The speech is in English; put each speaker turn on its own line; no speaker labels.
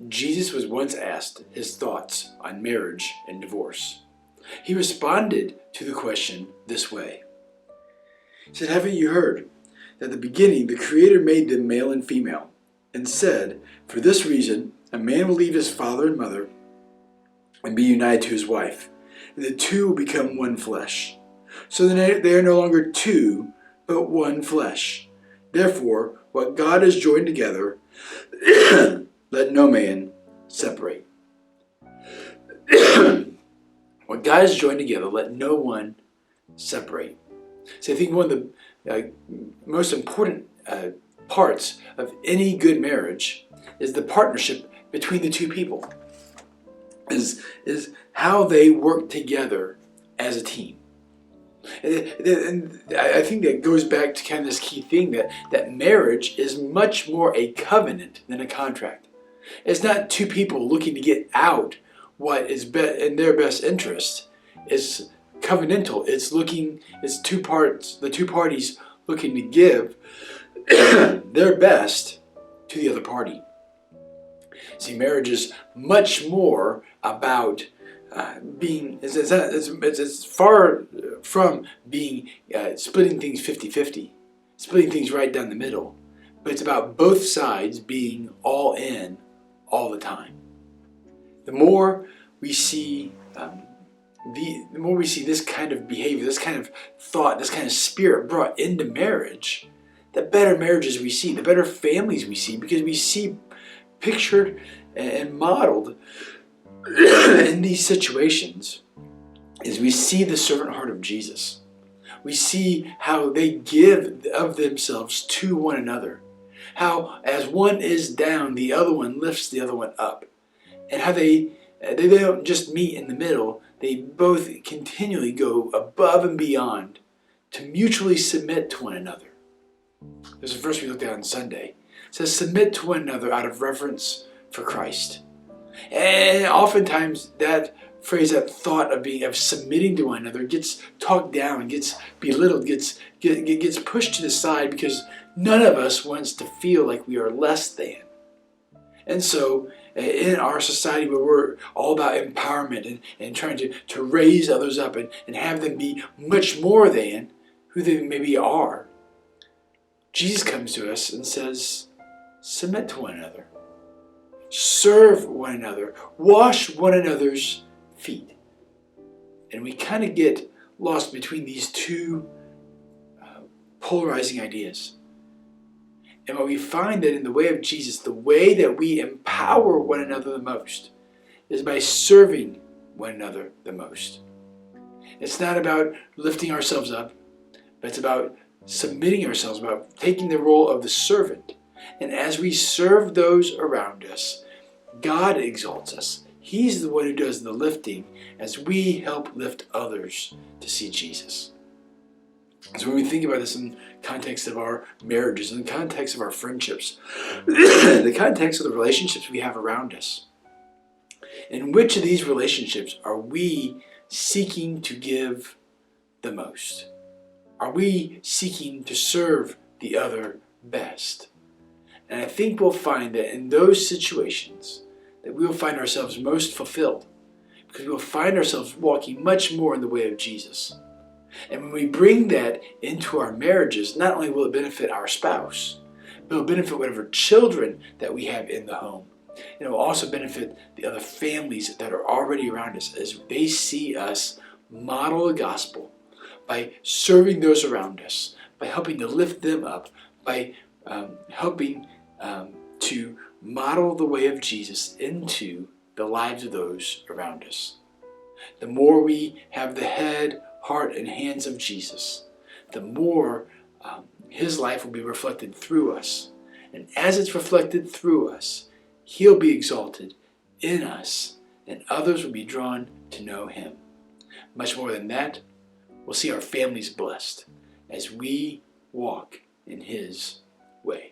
Jesus was once asked his thoughts on marriage and divorce. He responded to the question this way. He said, "Haven't you heard that at the beginning the Creator made them male and female, and said, for this reason, a man will leave his father and mother and be united to his wife, and the two will become one flesh. So then they are no longer two, but one flesh. Therefore, what God has joined together, let no man separate." What God has joined together, let no one separate. So I think one of the most important parts of any good marriage is the partnership between the two people. Is how they work together as a team. And I think that goes back to kind of this key thing that marriage is much more a covenant than a contract. It's not two people looking to get out what is in their best interest. It's covenantal. It's the two parties looking to give their best to the other party. See, marriage is much more about it's far from being splitting things 50-50, splitting things right down the middle, but it's about both sides being all in all the time. The more we see this kind of behavior, this kind of thought, this kind of spirit brought into marriage, the better marriages we see, the better families we see, because we see pictured and modeled in these situations is we see the servant heart of Jesus. We see how they give of themselves to one another. How as one is down, the other one lifts the other one up. And how they don't just meet in the middle, they both continually go above and beyond to mutually submit to one another. There's a verse we looked at on Sunday. It says, submit to one another out of reverence for Christ. And oftentimes that phrase, that thought of submitting to one another gets talked down, gets belittled, gets pushed to the side because none of us wants to feel like we are less than. And so in our society where we're all about empowerment and trying to raise others up and have them be much more than who they maybe are, Jesus comes to us and says, submit to one another. Serve one another. Wash one another's feet. And we kind of get lost between these two polarizing ideas. And what we find that in the way of Jesus, the way that we empower one another the most is by serving one another the most. It's not about lifting ourselves up, but it's about submitting ourselves, about taking the role of the servant. And as we serve those around us, God exalts us. He's the one who does the lifting as we help lift others to see Jesus. So when we think about this in context of our marriages, in the context of our friendships, the context of the relationships we have around us, in which of these relationships are we seeking to give the most? Are we seeking to serve the other best? And I think we'll find that in those situations that we will find ourselves most fulfilled, because we will find ourselves walking much more in the way of Jesus. And when we bring that into our marriages, not only will it benefit our spouse, but it will benefit whatever children that we have in the home. And it will also benefit the other families that are already around us as they see us model the gospel by serving those around us, by helping to lift them up, by helping to model the way of Jesus into the lives of those around us. The more we have the head, heart, and hands of Jesus, the more His life will be reflected through us. And as it's reflected through us, He'll be exalted in us, and others will be drawn to know Him. Much more than that, we'll see our families blessed as we walk in His way.